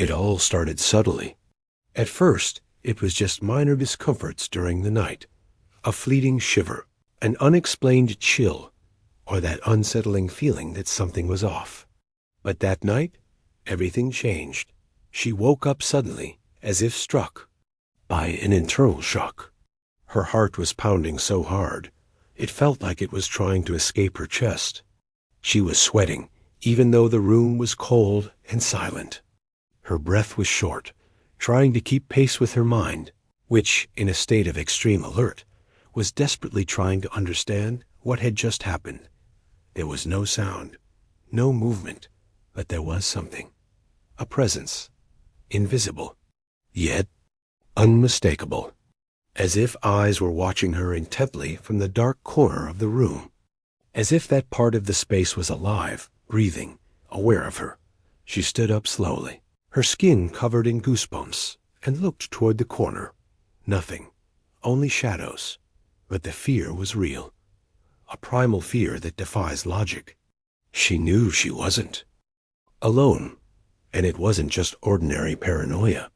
It all started subtly. At first, it was just minor discomforts during the night, a fleeting shiver, an unexplained chill, or that unsettling feeling that something was off. But that night, everything changed. She woke up suddenly, as if struck by an internal shock. Her heart was pounding so hard, it felt like it was trying to escape her chest. She was sweating, even though the room was cold and silent. Her breath was short, trying to keep pace with her mind, which, in a state of extreme alert, was desperately trying to understand what had just happened. There was no sound, no movement, but there was something. A presence, invisible, yet unmistakable, as if eyes were watching her intently from the dark corner of the room. As if that part of the space was alive, breathing, aware of her. She stood up slowly, her skin covered in goosebumps, and looked toward the corner. Nothing, only shadows, but the fear was real. A primal fear that defies logic. She knew she wasn't alone, and it wasn't just ordinary paranoia.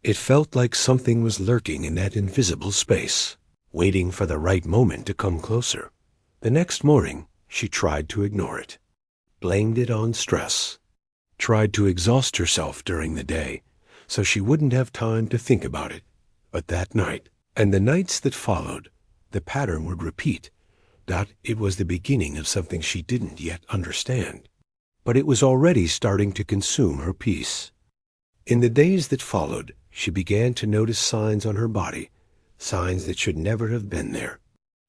It felt like something was lurking in that invisible space, waiting for the right moment to come closer. The next morning, she tried to ignore it, blamed it on stress, tried to exhaust herself during the day so she wouldn't have time to think about it. But that night, and the nights that followed, the pattern would repeat. That it was the beginning of something she didn't yet understand. But it was already starting to consume her peace. In the days that followed, she began to notice signs on her body, signs that should never have been there.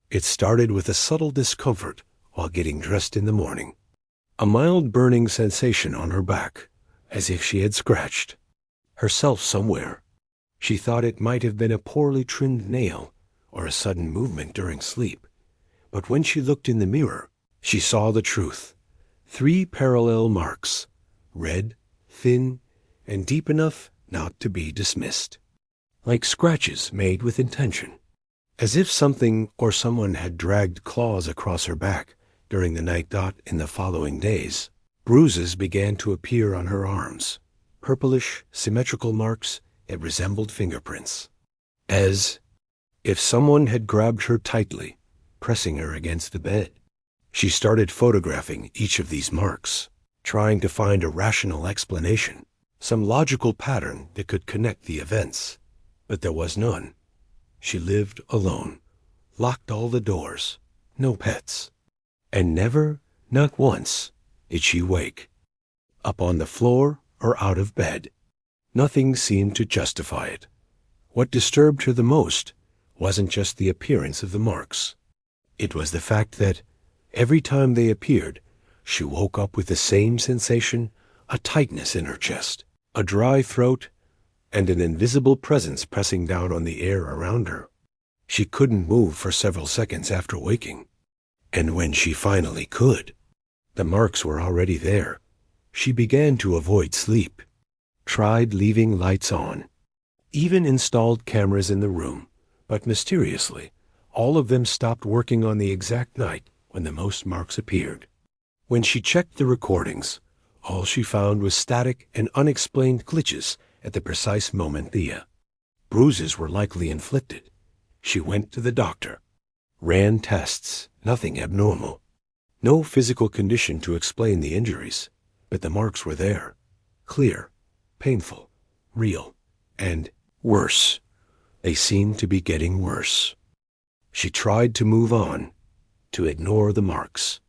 It started with a subtle discomfort while getting dressed in the morning. A mild burning sensation on her back, as if she had scratched herself somewhere. She thought it might have been a poorly trimmed nail or a sudden movement during sleep. But when she looked in the mirror, she saw the truth. 3 parallel marks, red, thin, and deep enough not to be dismissed. Like scratches made with intention. As if something or someone had dragged claws across her back during the night. In the following days, bruises began to appear on her arms, purplish, symmetrical marks that resembled fingerprints. As if someone had grabbed her tightly, pressing her against the bed. She started photographing each of these marks, trying to find a rational explanation, some logical pattern that could connect the events. But there was none. She lived alone, locked all the doors, no pets. And never, not once, did she wake, up on the floor or out of bed. Nothing seemed to justify it. What disturbed her the most wasn't just the appearance of the marks. It was the fact that, every time they appeared, she woke up with the same sensation, a tightness in her chest, a dry throat, and an invisible presence pressing down on the air around her. She couldn't move for several seconds after waking. And when she finally could, the marks were already there. She began to avoid sleep, tried leaving lights on, even installed cameras in the room, but mysteriously, all of them stopped working on the exact night when the most marks appeared. When she checked the recordings, all she found was static and unexplained glitches at the precise moment. Bruises were likely inflicted. She went to the doctor, ran tests, nothing abnormal. No physical condition to explain the injuries, but the marks were there, clear, painful, real, and worse. They seemed to be getting worse. She tried to move on, to ignore the marks,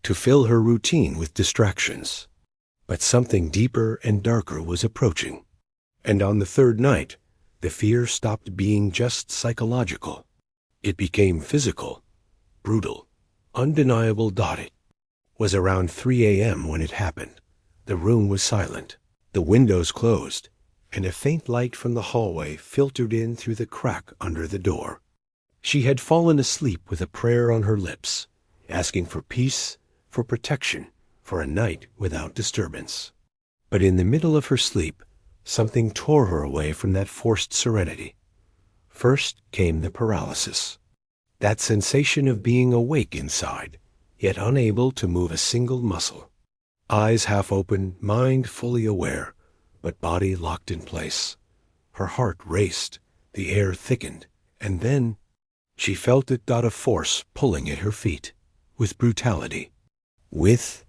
to fill her routine with distractions. But something deeper and darker was approaching. And on the third night, the fear stopped being just psychological. It became physical, brutal, undeniable. It was around 3 a.m. when it happened. The room was silent, the windows closed, and a faint light from the hallway filtered in through the crack under the door. She had fallen asleep with a prayer on her lips, asking for peace, for protection, for a night without disturbance. But in the middle of her sleep, something tore her away from that forced serenity. First came the paralysis, that sensation of being awake inside, yet unable to move a single muscle. Eyes half open, mind fully aware, but body locked in place. Her heart raced, the air thickened, and then she felt a force pulling at her feet, with brutality, with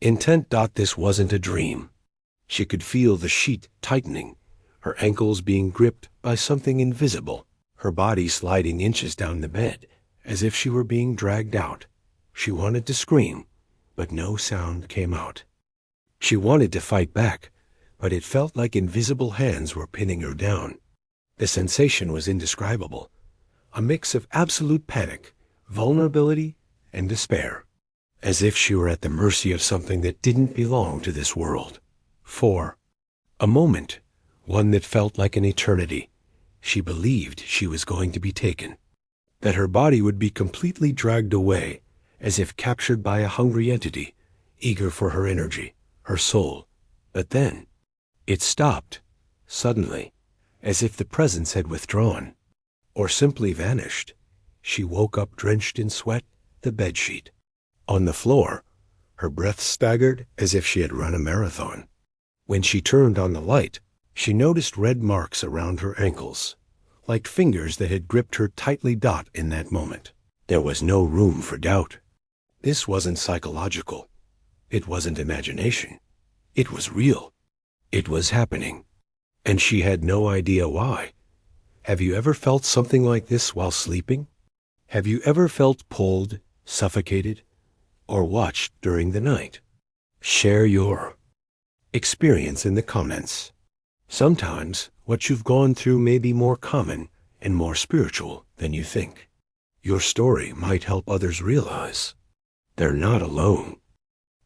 intent. This wasn't a dream. She could feel the sheet tightening, her ankles being gripped by something invisible, her body sliding inches down the bed, as if she were being dragged out. She wanted to scream, but no sound came out. She wanted to fight back, but it felt like invisible hands were pinning her down. The sensation was indescribable, a mix of absolute panic, vulnerability, and despair, as if she were at the mercy of something that didn't belong to this world. For a moment, one that felt like an eternity, she believed she was going to be taken, that her body would be completely dragged away, as if captured by a hungry entity, eager for her energy, her soul. But then it stopped, suddenly, as if the presence had withdrawn, or simply vanished. She woke up drenched in sweat, the bedsheet. On the floor, her breath staggered as if she had run a marathon. When she turned on the light, she noticed red marks around her ankles, like fingers that had gripped her tightly. In that moment, there was no room for doubt. This wasn't psychological. It wasn't imagination. It was real. It was happening. And she had no idea why. Have you ever felt something like this while sleeping? Have you ever felt pulled, suffocated, or watched during the night? Share your experience in the comments. Sometimes what you've gone through may be more common and more spiritual than you think. Your story might help others realize they're not alone.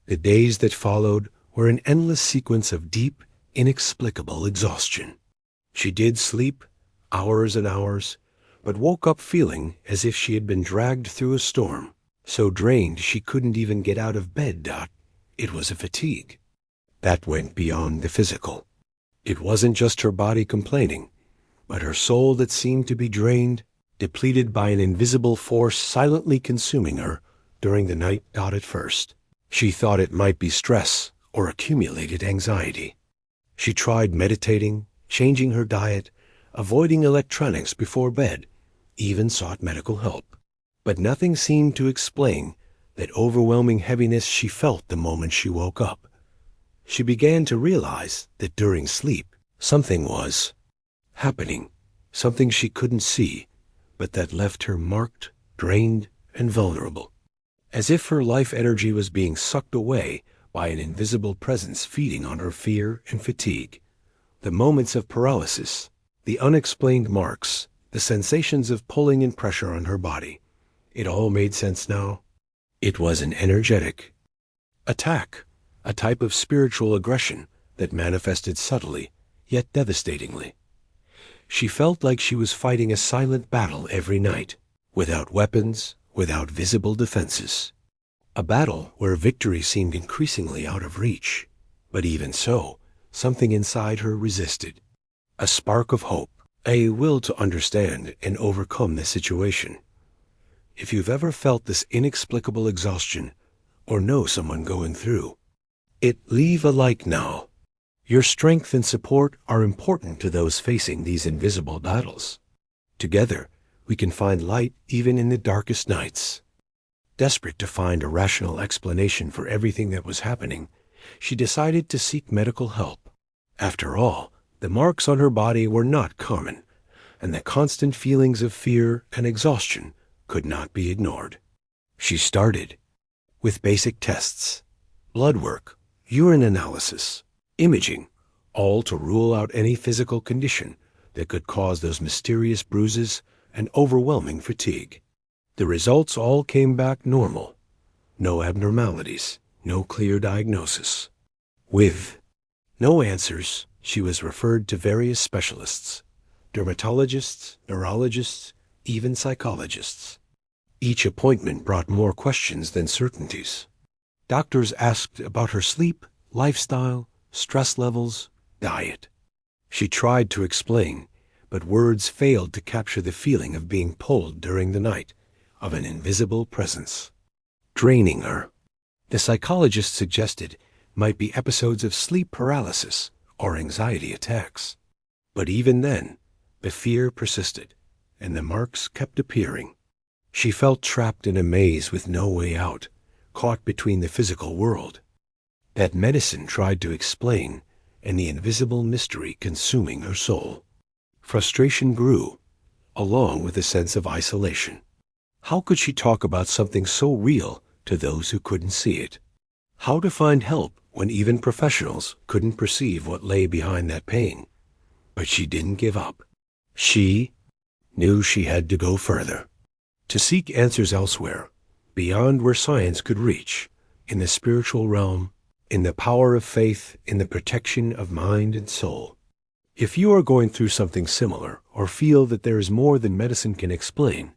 The days that followed were an endless sequence of deep, inexplicable exhaustion. She did sleep, hours and hours, but woke up feeling as if she had been dragged through a storm, so drained she couldn't even get out of bed. It was a fatigue that went beyond the physical. It wasn't just her body complaining, but her soul that seemed to be drained, depleted by an invisible force silently consuming her during the night. At first, she thought it might be stress or accumulated anxiety. She tried meditating, changing her diet, avoiding electronics before bed, even sought medical help. But nothing seemed to explain that overwhelming heaviness she felt the moment she woke up. She began to realize that during sleep, something was happening, something she couldn't see, but that left her marked, drained, and vulnerable, as if her life energy was being sucked away by an invisible presence feeding on her fear and fatigue. The moments of paralysis, the unexplained marks, the sensations of pulling and pressure on her body. It all made sense now. It was an energetic attack, a type of spiritual aggression that manifested subtly, yet devastatingly. She felt like she was fighting a silent battle every night, without weapons, without visible defenses. A battle where victory seemed increasingly out of reach. But even so, something inside her resisted. A spark of hope, a will to understand and overcome the situation. If you've ever felt this inexplicable exhaustion, or know someone going through it, leave a like now. Your strength and support are important to those facing these invisible battles. Together, we can find light even in the darkest nights. Desperate to find a rational explanation for everything that was happening, she decided to seek medical help. After all, the marks on her body were not common, and the constant feelings of fear and exhaustion could not be ignored. She started with basic tests, blood work, urine analysis, imaging, all to rule out any physical condition that could cause those mysterious bruises and overwhelming fatigue. The results all came back normal. No abnormalities, no clear diagnosis. With no answers, she was referred to various specialists, dermatologists, neurologists, even psychologists. Each appointment brought more questions than certainties. Doctors asked about her sleep, lifestyle, stress levels, diet. She tried to explain, but words failed to capture the feeling of being pulled during the night, of an invisible presence draining her. The psychologist suggested might be episodes of sleep paralysis or anxiety attacks. But even then, the fear persisted, and the marks kept appearing. She felt trapped in a maze with no way out, caught between the physical world that medicine tried to explain and the invisible mystery consuming her soul. Frustration grew, along with a sense of isolation. How could she talk about something so real to those who couldn't see it? How to find help when even professionals couldn't perceive what lay behind that pain? But she didn't give up. She knew she had to go further, to seek answers elsewhere, beyond where science could reach, in the spiritual realm, in the power of faith, in the protection of mind and soul. If you are going through something similar or feel that there is more than medicine can explain,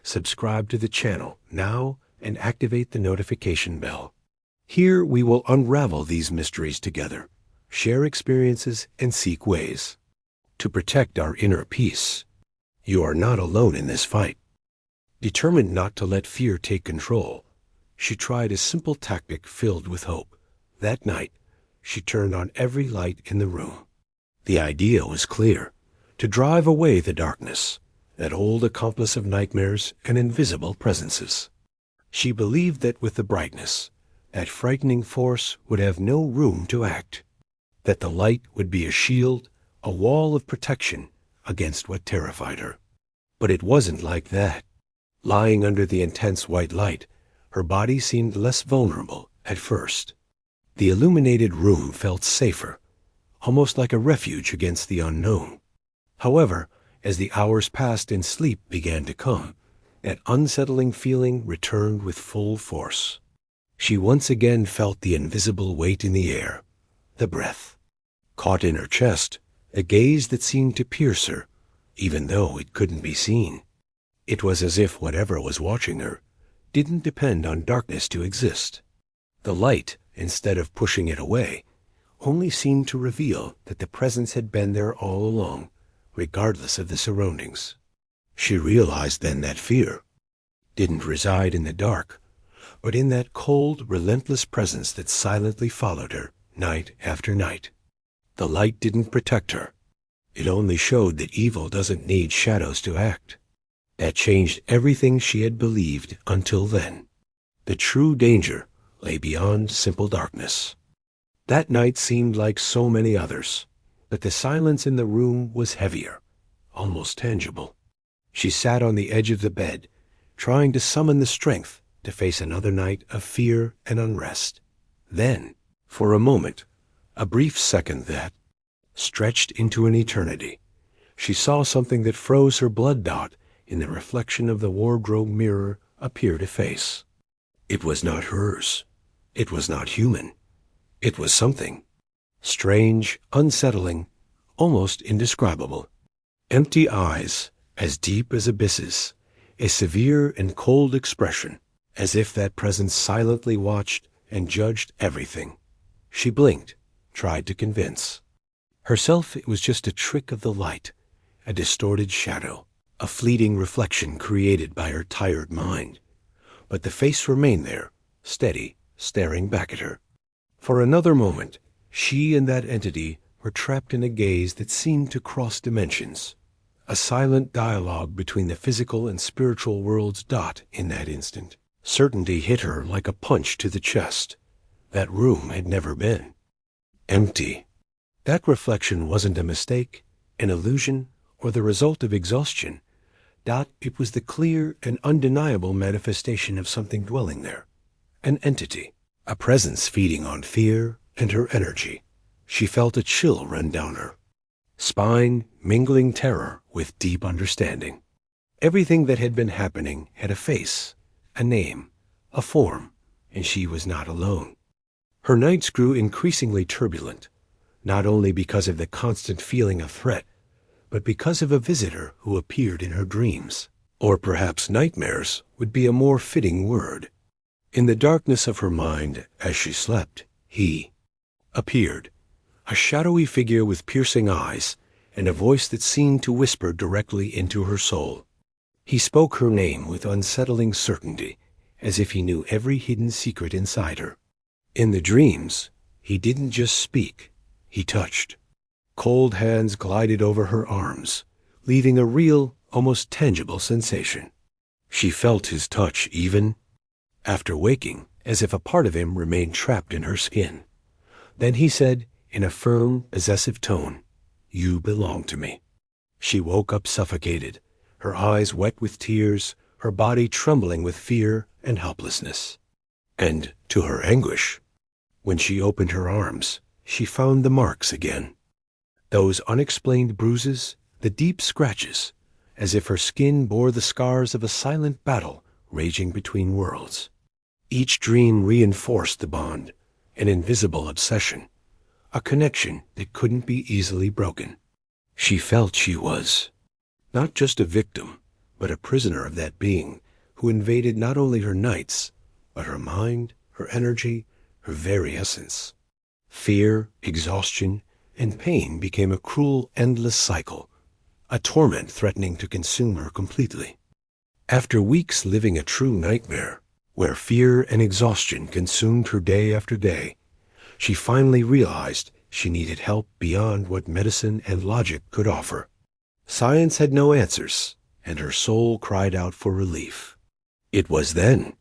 subscribe to the channel now and activate the notification bell. Here we will unravel these mysteries together, share experiences, and seek ways to protect our inner peace. You are not alone in this fight. Determined not to let fear take control, she tried a simple tactic filled with hope. That night, she turned on every light in the room. The idea was clear: to drive away the darkness, that old accomplice of nightmares and invisible presences. She believed that with the brightness, that frightening force would have no room to act, that the light would be a shield, a wall of protection against what terrified her. But it wasn't like that. Lying under the intense white light, her body seemed less vulnerable at first. The illuminated room felt safer, almost like a refuge against the unknown. However, as the hours passed and sleep began to come, that unsettling feeling returned with full force. She once again felt the invisible weight in the air, the breath caught in her chest, a gaze that seemed to pierce her, even though it couldn't be seen. It was as if whatever was watching her didn't depend on darkness to exist. The light, instead of pushing it away, only seemed to reveal that the presence had been there all along, regardless of the surroundings. She realized then that fear didn't reside in the dark, but in that cold, relentless presence that silently followed her night after night. The light didn't protect her. It only showed that evil doesn't need shadows to act. That changed everything she had believed until then. The true danger lay beyond simple darkness. That night seemed like so many others, but the silence in the room was heavier, almost tangible. She sat on the edge of the bed, trying to summon the strength to face another night of fear and unrest. Then, for a moment, a brief second that stretched into an eternity, she saw something that froze her blood dot in the reflection of the wardrobe mirror appear to face. It was not hers. It was not human. It was something strange, unsettling, almost indescribable. Empty eyes, as deep as abysses, a severe and cold expression, as if that presence silently watched and judged everything. She blinked, tried to convince herself it was just a trick of the light, a distorted shadow, a fleeting reflection created by her tired mind. But the face remained there, steady, staring back at her. For another moment, she and that entity were trapped in a gaze that seemed to cross dimensions, a silent dialogue between the physical and spiritual worlds. In that instant, certainty hit her like a punch to the chest. That room had never been empty. That reflection wasn't a mistake, an illusion, or the result of exhaustion. It was the clear and undeniable manifestation of something dwelling there, an entity, a presence feeding on fear and her energy. She felt a chill run down her spine, mingling terror with deep understanding. Everything that had been happening had a face, a name, a form, and she was not alone. Her nights grew increasingly turbulent, not only because of the constant feeling of threat, but because of a visitor who appeared in her dreams. Or perhaps nightmares would be a more fitting word. In the darkness of her mind, as she slept, he appeared, a shadowy figure with piercing eyes and a voice that seemed to whisper directly into her soul. He spoke her name with unsettling certainty, as if he knew every hidden secret inside her. In the dreams, he didn't just speak, he touched, Cold hands glided over her arms, leaving a real, almost tangible sensation. She felt his touch even after waking, as if a part of him remained trapped in her skin. Then he said, in a firm, possessive tone, "You belong to me." She woke up suffocated, her eyes wet with tears, her body trembling with fear and helplessness. And, to her anguish, when she opened her arms, she found the marks again. Those unexplained bruises, the deep scratches, as if her skin bore the scars of a silent battle raging between worlds. Each dream reinforced the bond, an invisible obsession, a connection that couldn't be easily broken. She felt she was not just a victim, but a prisoner of that being who invaded not only her nights, but her mind, her energy, her very essence. Fear, exhaustion, and pain became a cruel, endless cycle, a torment threatening to consume her completely. After weeks living a true nightmare, where fear and exhaustion consumed her day after day, she finally realized she needed help beyond what medicine and logic could offer. Science had no answers, and her soul cried out for relief. It was then,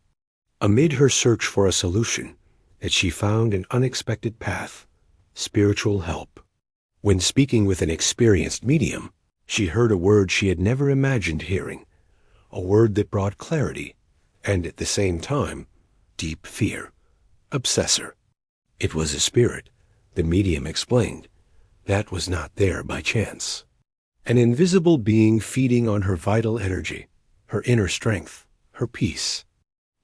amid her search for a solution, that she found an unexpected path: spiritual help. When speaking with an experienced medium, she heard a word she had never imagined hearing, a word that brought clarity, and at the same time, deep fear. Obsessor. It was a spirit, the medium explained, that was not there by chance. An invisible being feeding on her vital energy, her inner strength, her peace.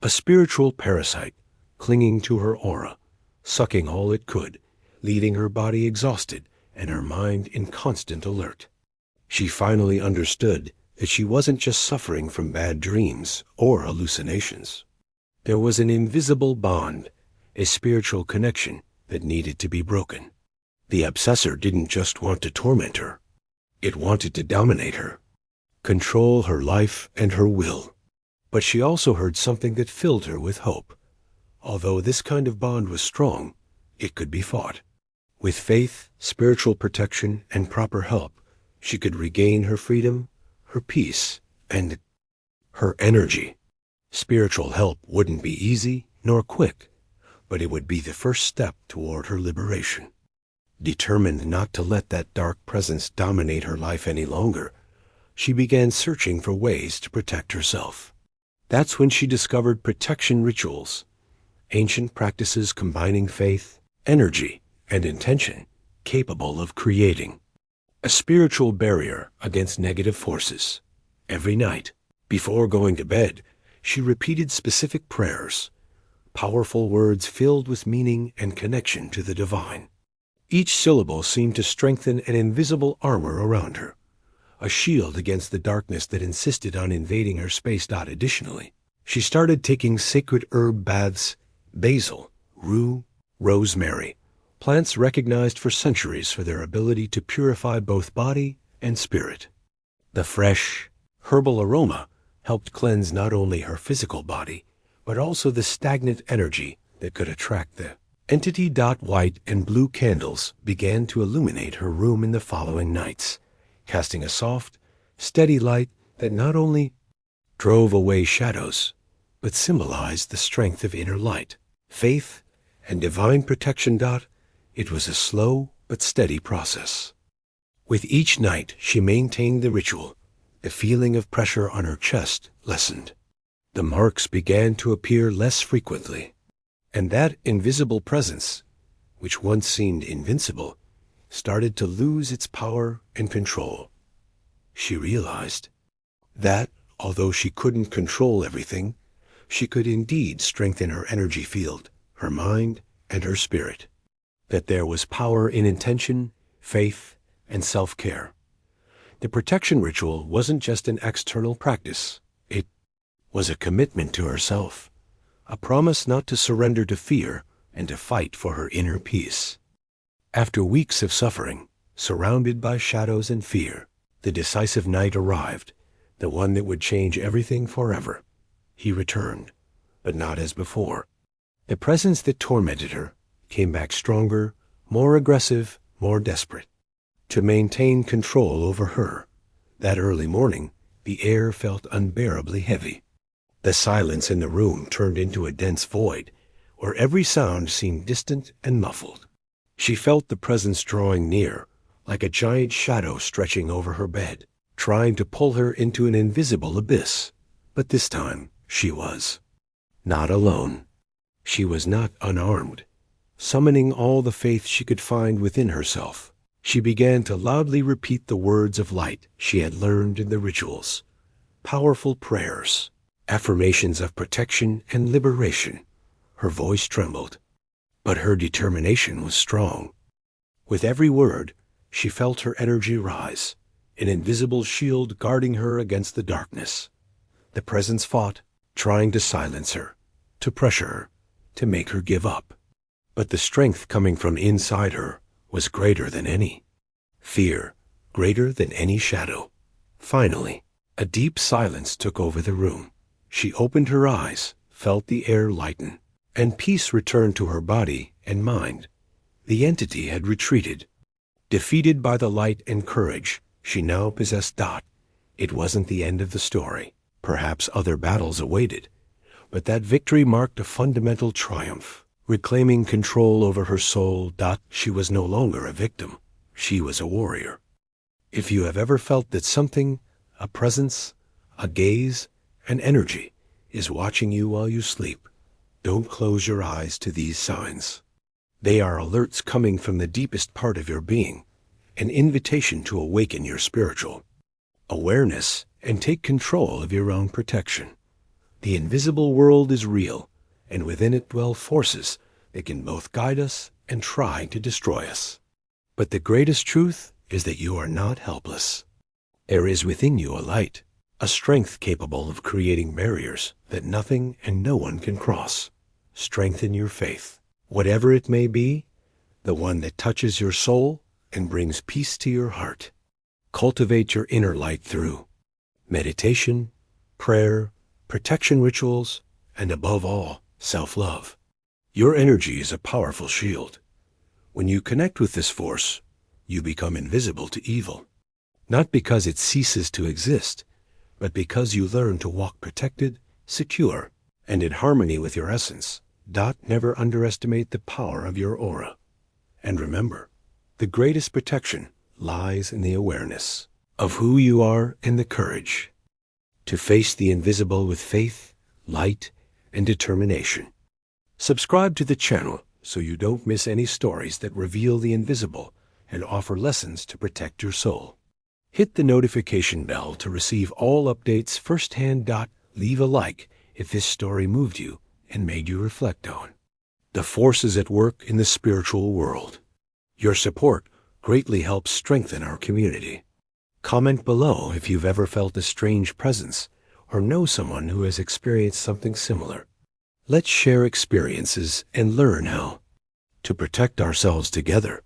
A spiritual parasite clinging to her aura, sucking all it could, leaving her body exhausted and her mind in constant alert. She finally understood that she wasn't just suffering from bad dreams or hallucinations. There was an invisible bond, a spiritual connection that needed to be broken. The obsessor didn't just want to torment her. It wanted to dominate her, control her life and her will. But she also heard something that filled her with hope. Although this kind of bond was strong, it could be fought. With faith, spiritual protection, and proper help, she could regain her freedom, her peace, and her energy. Spiritual help wouldn't be easy nor quick, but it would be the first step toward her liberation. Determined not to let that dark presence dominate her life any longer, she began searching for ways to protect herself. That's when she discovered protection rituals, ancient practices combining faith, energy, and intention, capable of creating a spiritual barrier against negative forces. Every night, before going to bed, she repeated specific prayers, powerful words filled with meaning and connection to the divine. Each syllable seemed to strengthen an invisible armor around her, a shield against the darkness that insisted on invading her space. Additionally, she started taking sacred herb baths, basil, rue, rosemary, plants recognized for centuries for their ability to purify both body and spirit. The fresh, herbal aroma helped cleanse not only her physical body, but also the stagnant energy that could attract the entity. White and blue candles began to illuminate her room in the following nights, casting a soft, steady light that not only drove away shadows, but symbolized the strength of inner light, faith, and divine protection. It was a slow but steady process. With each night she maintained the ritual, the feeling of pressure on her chest lessened. The marks began to appear less frequently, and that invisible presence, which once seemed invincible, started to lose its power and control. She realized that, although she couldn't control everything, she could indeed strengthen her energy field, her mind, and her spirit. That there was power in intention, faith, and self-care. The protection ritual wasn't just an external practice. It was a commitment to herself, a promise not to surrender to fear and to fight for her inner peace. After weeks of suffering, surrounded by shadows and fear, the decisive night arrived, the one that would change everything forever. He returned, but not as before. The presence that tormented her came back stronger, more aggressive, more desperate. to maintain control over her. That early morning, the air felt unbearably heavy. The silence in the room turned into a dense void, where every sound seemed distant and muffled. She felt the presence drawing near, like a giant shadow stretching over her bed, trying to pull her into an invisible abyss. But this time, she was not alone. She was not unarmed. Summoning all the faith she could find within herself, she began to loudly repeat the words of light she had learned in the rituals. Powerful prayers, affirmations of protection and liberation. Her voice trembled, but her determination was strong. With every word, she felt her energy rise, an invisible shield guarding her against the darkness. The presence fought, trying to silence her, to pressure her, to make her give up. But the strength coming from inside her was greater than any fear, greater than any shadow. Finally, a deep silence took over the room. She opened her eyes, felt the air lighten, and peace returned to her body and mind. The entity had retreated. Defeated by the light and courage she now possessed Dot, it wasn't the end of the story. Perhaps other battles awaited, but that victory marked a fundamental triumph. Reclaiming control over her soul, Dot, she was no longer a victim. She was a warrior. If you have ever felt that something, a presence, a gaze, an energy, is watching you while you sleep, don't close your eyes to these signs. They are alerts coming from the deepest part of your being, an invitation to awaken your spiritual awareness and take control of your own protection. The invisible world is real, and within it dwell forces that can both guide us and try to destroy us. But the greatest truth is that you are not helpless. There is within you a light, a strength capable of creating barriers that nothing and no one can cross. Strengthen your faith, whatever it may be, the one that touches your soul and brings peace to your heart. Cultivate your inner light through meditation, prayer, protection rituals, and above all, self-love. Your energy is a powerful shield. When you connect with this force, you become invisible to evil, not because it ceases to exist, but because you learn to walk protected, secure, and in harmony with your essence. Never underestimate the power of your aura. And remember, the greatest protection lies in the awareness of who you are and the courage to face the invisible with faith, light, and determination. Subscribe to the channel so you don't miss any stories that reveal the invisible and offer lessons to protect your soul. Hit the notification bell to receive all updates firsthand. Leave a like if this story moved you and made you reflect on the forces at work in the spiritual world. Your support greatly helps strengthen our community. Comment below if you've ever felt a strange presence or know someone who has experienced something similar. Let's share experiences and learn how to protect ourselves together.